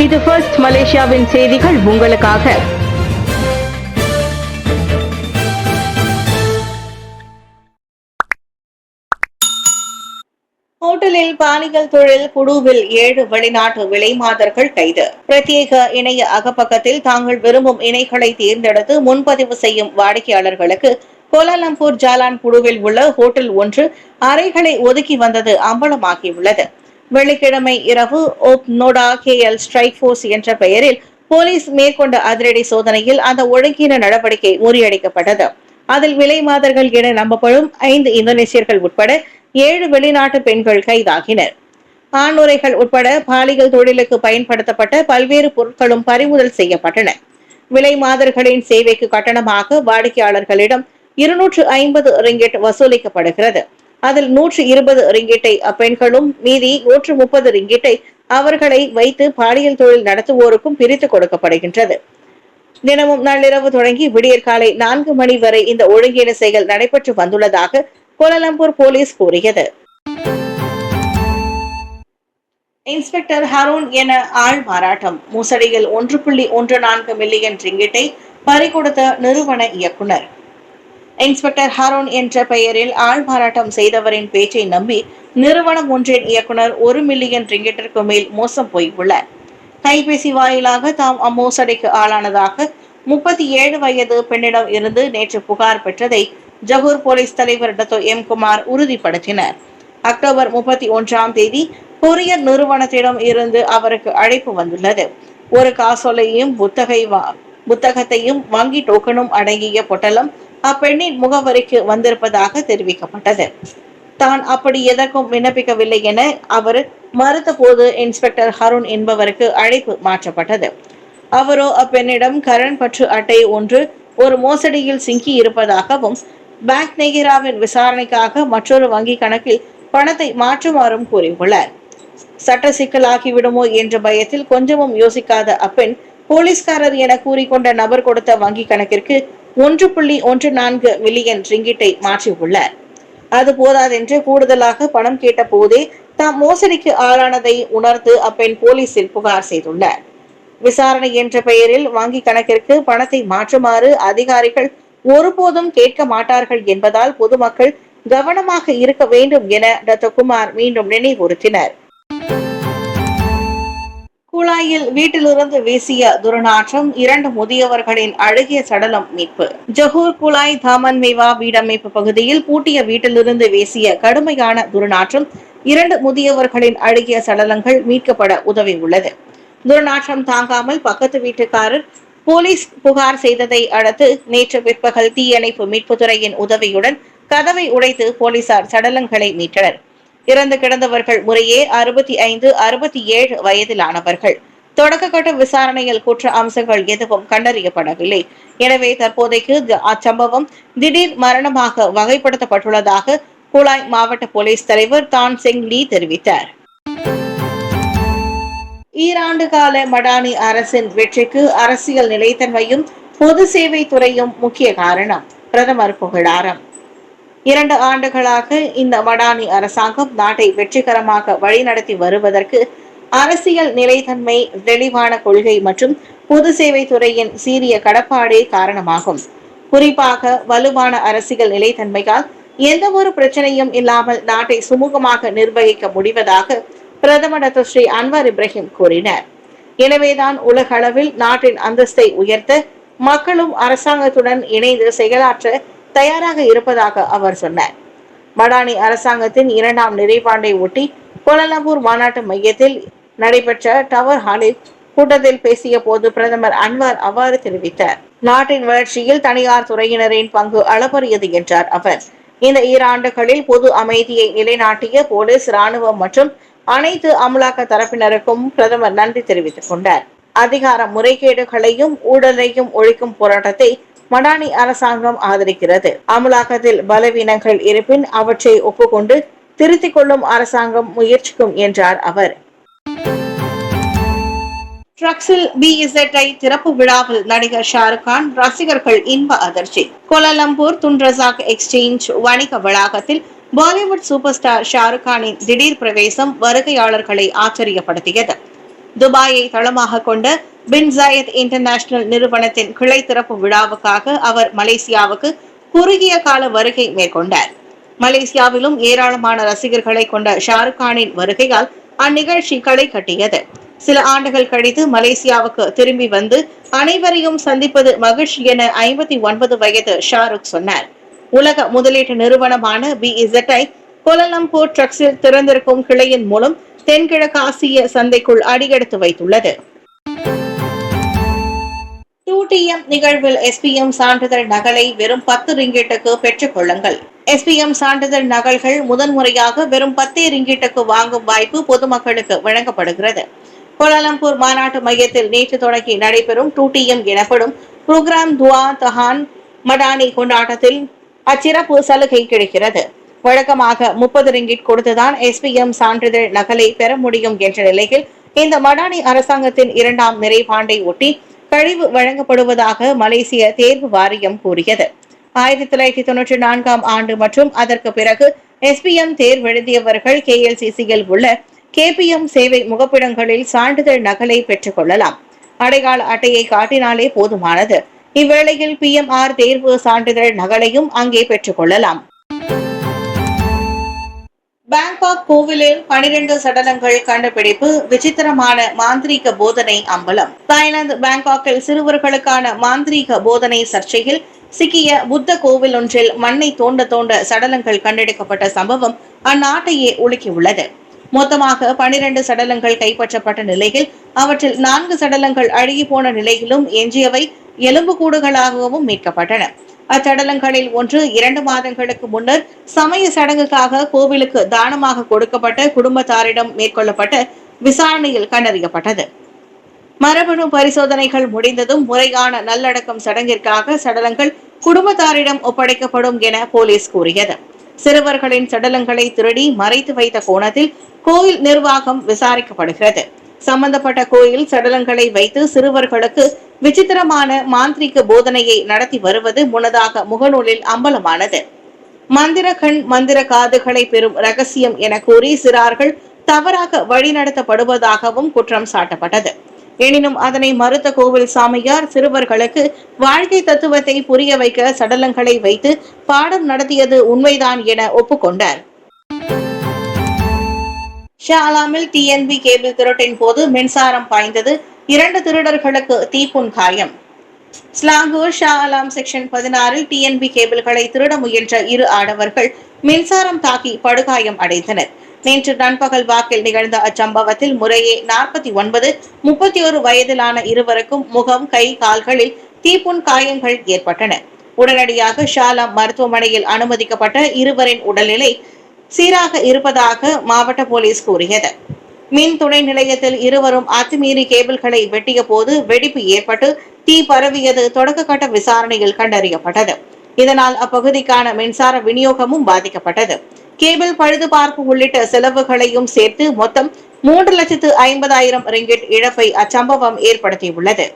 இது ஃபர்ஸ்ட் மலேசியாவின் செய்திகள் உங்களுக்காக. ஹோட்டலில் பாலியல் தொழில் குழுவில் 7 வெளிநாட்டு விலைமாதர்கள் கைது. பிரத்யேக இணைய அகப்பக்கத்தில் தாங்கள் விரும்பும் இணைகளை தேர்ந்தெடுத்து முன்பதிவு செய்யும் வாடிக்கையாளர்களுக்கு கோலாலம்பூர் ஜாலான் குழுவில் உள்ள ஹோட்டல் ஒன்று அறைகளை ஒதுக்கி வந்தது அம்பலமாகியுள்ளது. வெள்ளிக்கிழமை இரவு நோடா KL ஸ்ட்ரைக் போர்ஸ் என்ற பெயரில் போலீஸ் மேற்கொண்ட அதிரடி சோதனையில் அந்த ஒழுங்கீன நடவடிக்கை முறியடிக்கப்பட்டது. அதில் விலைமாதர்கள் என நம்பப்படும் 5 இந்தோனேசியர்கள் உட்பட 7 வெளிநாட்டு பெண்கள் கைதாகினர். ஆணுரைகள் உட்பட பாலியல் தொழிலுக்கு பயன்படுத்தப்பட்ட பல்வேறு பொருட்களும் பறிமுதல் செய்யப்பட்டன. விலைமாதர்களின் சேவைக்கு கட்டணமாக வாடிக்கையாளர்களிடம் 250 ரிங்கிட் வசூலிக்கப்படுகிறது. அதில் 120 ரிங்கிட்டை அப்பெண்களும் மீதி 130 ரிங்கிட்டை அவர்களை வைத்து பாலியல் தொழில் நடத்துவோருக்கும் பிரித்து கொடுக்கப்படுகின்றது. தினமும் நள்ளிரவு தொடங்கி விடியற்காலை 4 மணி வரை இந்த ஒழுங்கீன செயல் நடைபெற்று வந்துள்ளதாக கோலாலம்பூர் போலீஸ் கூறியது. இன்ஸ்பெக்டர் ஹரோன் என ஆள் மாறாட்டம். மோசடியில் 1.14 மில்லியன் ரிங்கிட்டை பறிகொடுத்த நிறுவன இயக்குனர். இன்ஸ்பெக்டர் ஹரோன் என்ற பெயரில் ஆள் மாறாட்டம் செய்தவரின் பேச்சை நம்பி நிறுவனம் ஒன்றின் இயக்குனர் 1 மில்லியன் ரிங்கிட்டிற்கு மேல் மோசம் போயுள்ளார். கைபேசி வாயிலாக தாம் அம்மோசடிக்கு ஆளானதாக 37 வயது பெண்ணிடம் இருந்து நேற்று புகார் பெற்றதை ஜஹூர் போலீஸ் தலைவர் டத்தோ M. குமார் உறுதிப்படுத்தினர். அக்டோபர் 31ஆம் தேதி கொரியர் நிறுவனத்திடம் இருந்து அவருக்கு அழைப்பு வந்துள்ளது. ஒரு காசோலையும் புத்தகத்தையும் வங்கி டோக்கனும் அடங்கிய பொட்டலம் அப்பெண்ணின் முகவரிக்கு வந்திருப்பதாக தெரிவிக்கப்பட்டது. தான் அப்படி எதற்கும் விண்ணப்பிக்கவில்லை என அவர் மறுத்த போது இன்ஸ்பெக்டர் ஹருண் என்பவருக்கு அழைப்பு மாற்றப்பட்டது. அவரோ அப்பெண்ணிடம் கரண் பற்று அட்டை ஒன்று ஒரு மோசடியில் சிக்கி இருப்பதாகவும் பேங்க் நேகிராவின் விசாரணைக்காக மற்றொரு வங்கி கணக்கில் பணத்தை மாற்றுமாறும் கூறியுள்ளார். சட்ட சிக்கலாகிவிடுமோ என்ற பயத்தில் கொஞ்சமும் யோசிக்காத அப்பெண் போலீஸ்காரர் என கூறிக்கொண்ட நபர் கொடுத்த வங்கி கணக்கிற்கு 1.14 மில்லியன் ரிங்கிட்டை மாற்றியுள்ளார். அது போதாதென்று கூடுதலாக பணம் கேட்ட போதே தாம் மோசடிக்கு ஆளானதை உணர்ந்து அப்பெண் போலீசில் புகார் செய்துள்ளார். விசாரணை என்ற பெயரில் வங்கி கணக்கிற்கு பணத்தை மாற்றுமாறு அதிகாரிகள் ஒருபோதும் கேட்க மாட்டார்கள் என்பதால் பொதுமக்கள் கவனமாக இருக்க வேண்டும் என டத்தோ குமார் மீண்டும் நினைவுறுத்தினர். குழாயில் வீட்டிலிருந்து வீசிய துர்நாற்றம், 2 முதியவர்களின் அழுகிய சடலம் மீட்பு. ஜஹூர் குழாய் தாமன் மேவா வீடமைப்பு பகுதியில் பூட்டிய வீட்டிலிருந்து வீசிய கடுமையான துர்நாற்றம் 2 முதியவர்களின் அழுகிய சடலங்கள் மீட்கப்பட உதவியுள்ளது. துர்நாற்றம் தாங்காமல் பக்கத்து வீட்டுக்காரர் போலீஸ் புகார் செய்ததை அடுத்து நேற்று பிற்பகல் தீயணைப்பு மீட்புத்துறையின் உதவியுடன் கதவை உடைத்து போலீசார் சடலங்களை மீட்டனர். இறந்து கிடந்தவர்கள் முறையே 65, 67 வயதிலானவர்கள். தொடக்க கட்ட விசாரணையில் குற்ற அம்சங்கள் எதுவும் கண்டறியப்படவில்லை. எனவே தற்போதைக்கு அச்சம்பவம் திடீர் மரணமாக வகைப்படுத்தப்பட்டுள்ளதாக குலாய் மாவட்ட போலீஸ் தலைவர் தான் சிங் லீ தெரிவித்தார். ஈராண்டு கால மடானி அரசின் வெற்றிக்கு அரசியல் நிலைத்தன்மையும் பொது சேவை துறையும் முக்கிய காரணம். பிரதமர் புகழாரம். 2 ஆண்டுகளாக இந்த மடானி அரசாங்கம் நாட்டை வெற்றிகரமாக வழிநடத்தி வருவதற்கு அரசியல் நிலைத்தன்மை, தெளிவான கொள்கை மற்றும் பொது சேவை துறையின் சீரிய கடப்பாடே காரணமாகும். குறிப்பாக வலுவான அரசியல் நிலைத்தன்மையால் எந்த ஒரு பிரச்சனையும் இல்லாமல் நாட்டை சுமூகமாக நிர்வகிக்க முடிவதாக பிரதமர் டத்தோ ஸ்ரீ அன்வார் இப்ராஹிம் கூறினார். எனவேதான் உலக அளவில் நாட்டின் அந்தஸ்தை உயர்த்த மக்களும் அரசாங்கத்துடன் இணைந்து செயலாற்ற தயாராக இருப்பதாக அவர் சொன்னார். மடானி அரசாங்கத்தின் 2ஆம் நிறைவாண்டை ஒட்டி கோலாலம்பூர் மாநாட்டு மையத்தில் நடைபெற்ற டவர் ஹாலில் கூட்டத்தில் பேசிய போது பிரதமர் அன்வார் அவ்வாறு தெரிவித்தார். நாட்டின் வளர்ச்சியில் தனியார் துறையினரின் பங்கு அளப்பரியது என்றார் அவர். இந்த 2 ஆண்டுகளில் பொது அமைதியை நிலைநாட்டிய போலீஸ், ராணுவம் மற்றும் அனைத்து அமலாக்க தரப்பினருக்கும் பிரதமர் நன்றி தெரிவித்துக் கொண்டார். அதிகார முறைகேடுகளையும் ஊழலையும் ஒழிக்கும் போராட்டத்தை மடானி அரசாங்கம் ஆதரிக்கிறது. அமலாக்கத்தில் பலவீனங்கள் இருப்பின் அவற்றை ஒப்புக்கொண்டு திருத்திக் கொள்ளும் அரசாங்கம் முயற்சிக்கும் என்றார் அவர். ட்ரக்ஸில் BZ திறப்பு விழாவில் நடிகர் ஷாருக் கான் ரசிகர்கள் இன்ப அதிர்ச்சி. கோலாலம்பூர் துன்ரசாக் எக்ஸ்சேஞ்ச் வணிக வளாகத்தில் பாலிவுட் சூப்பர் ஸ்டார் ஷாருக் கானின் திடீர் பிரவேசம் வருகையாளர்களை ஆச்சரியப்படுத்தியது. துபாயை தளமாக கொண்ட பின் ஜாயத் இன்டர்நேஷனல் நிறுவனத்தின் கிளை திறப்பு விழாவுக்காக அவர் மலேசியாவுக்கு குறுகிய கால வருகை மேற்கொண்டார். மலேசியாவிலும் ஏராளமான ரசிகர்களை கொண்ட ஷாருக் கானின் வருகையால் அந்நிகழ்ச்சி களை கட்டியது. சில ஆண்டுகள் கழித்து மலேசியாவுக்கு திரும்பி வந்து அனைவரையும் சந்திப்பது மகிழ்ச்சி என 59 வயது ஷாருக் சொன்னார். உலக முதலீட்டு நிறுவனமான BEZஐ கோலாலம்பூர் ட்ரக்ஸில் திறந்திருக்கும் கிளையின் மூலம் தென்கிழக்கு ஆசிய சந்தைக்குள் அடியெடுத்து வைத்துள்ளது. 2TM நிகழ்வில் SPM சான்றிதழ் நகலை வெறும் 10 ரிங்கிட்டுக்கு பெற்றுக் கொள்ளுங்கள். SPM சான்றிதழ் நகல்கள் முதன்முறையாக வெறும் 10 ரிங்கிட்டுக்கு வாங்கும் வாய்ப்பு பொதுமக்களுக்கு வழங்கப்படுகிறது. கோலாலம்பூர் மாநாட்டு மையத்தில் நேற்று தொடங்கி நடைபெறும் 2TM எனப்படும் புரோகிராம் துவா தஹான் மடானி கொண்டாட்டத்தில் அச்சிறப்பு சலுகை கிடைக்கிறது. வழக்கமாக 30 ரிங்கிட் கொடுத்துதான் SPM சான்றிதழ் நகலை பெற முடியும் என்ற நிலையில் இந்த மடானி அரசாங்கத்தின் 2ஆம் நிறைவாண்டை ஒட்டி கழிவு வழங்கப்படுவதாக மலேசிய தேர்வு வாரியம் கூறியது. 1994ஆம் ஆண்டு மற்றும் அதற்கு பிறகு SPM தேர்வெழுதியவர்கள் KLCCயில் உள்ள KPM சேவை முகப்பிடங்களில் சான்றிதழ் நகலை பெற்றுக் கொள்ளலாம். அடையாள அட்டையை காட்டினாலே போதுமானது. இவ்வேளையில் PMR தேர்வு சான்றிதழ் நகலையும் அங்கே பெற்றுக் கொள்ளலாம். பாங்காக் கோவிலில் 12 சடலங்கள் கண்டுபிடிப்பு, விசித்திரமான மாந்திரீக போதனை அம்பலம். தாய்லாந்து பாங்காக்கில் சிறுவர்களுக்கான மாந்திரீக போதனை சர்ச்சையில் சிக்கிய புத்த கோவில் ஒன்றில் மண்ணை தோண்ட தோண்ட சடலங்கள் கண்டெடுக்கப்பட்ட சம்பவம் அந்நாட்டையே உலுக்கியுள்ளது. மொத்தமாக 12 சடலங்கள் கைப்பற்றப்பட்ட நிலையில் அவற்றில் 4 சடலங்கள் அழுகி போன நிலையிலும் எஞ்சியவை எலும்புக்கூடுகளாகவும் மீட்கப்பட்டன. அச்சடலங்களில் ஒன்று 2 மாதங்களுக்கு முன்னர் சமய சடங்குக்காக கோவிலுக்கு தானமாக கொடுக்கப்பட்ட குடும்பத்தாரிடம் மேற்கொள்ளப்பட்ட விசாரணையில் கண்டறியப்பட்டது. மரபணு பரிசோதனைகள் முடிந்ததும் முறையான நல்லடக்கம் சடங்கிற்காக சடலங்கள் குடும்பத்தாரிடம் ஒப்படைக்கப்படும் என போலீஸ் கூறியது. சிறுவர்களின் சடலங்களை திருடி மறைத்து வைத்த கோணத்தில் கோயில் நிர்வாகம் விசாரிக்கப்படுகிறது. சம்பந்தப்பட்ட கோயில் சடலங்களை வைத்து சிறுவர்களுக்கு விசித்திரமான மாந்திரிக போதனையை நடத்தி வருவது முன்னதாக முகநூலில் அம்பலமானது. மந்திர கண் மந்திர காதுகளை பெறும் ரகசியம் என கூறி சிறார்கள் தவறாக வழிநடத்தப்படுவதாகவும் குற்றம் சாட்டப்பட்டது. எனினும் அதனை மறுத்த கோவில் சாமியார் சிறுவர்களுக்கு வாழ்க்கை தத்துவத்தை புரிய வைக்க சடலங்களை வைத்து பாடம் நடத்தியது உண்மைதான் என ஒப்புக்கொண்டார். ஷா ஆலமில் TNB கேபிள் திருட்டின் போது மின்சாரம் பாய்ந்தது, 2 திருடர்களுக்கு தீப்புண் காயம். ஸ்லாங்கூர் ஷா ஆலம் செக்ஷன் 16 TNB கேபிள்களை திருட முயன்ற 2 ஆடவர்கள் மின்சாரம் தாக்கி படுகாயம் அடைந்தனர். நேற்று நண்பகல் வாக்கில் நிகழ்ந்த அச்சம்பவத்தில் முறையே 49, 31 வயதிலான இருவருக்கும் முகம், கை, கால்களில் தீப்புண் காயங்கள் ஏற்பட்டன. உடனடியாக ஷாலாம் மருத்துவமனையில் அனுமதிக்கப்பட்ட இருவரின் உடல்நிலை சீராக இருப்பதாக மாவட்ட போலீஸ் கூறியது. மின் துணை நிலையத்தில் இருவரும் அத்துமீறி கேபிள்களை வெட்டிய போது வெடிப்பு ஏற்பட்டு தீ பரவியது தொடக்க கட்ட விசாரணையில் கண்டறியப்பட்டது. இதனால் அப்பகுதிக்கான மின்சார விநியோகமும் பாதிக்கப்பட்டது. கேபிள் பழுதுபார்ப்பு உள்ளிட்ட செலவுகளையும் சேர்த்து மொத்தம் 3,50,000 ரிங்கிட் இழப்பை அச்சம்பவம் ஏற்படுத்தியுள்ளது.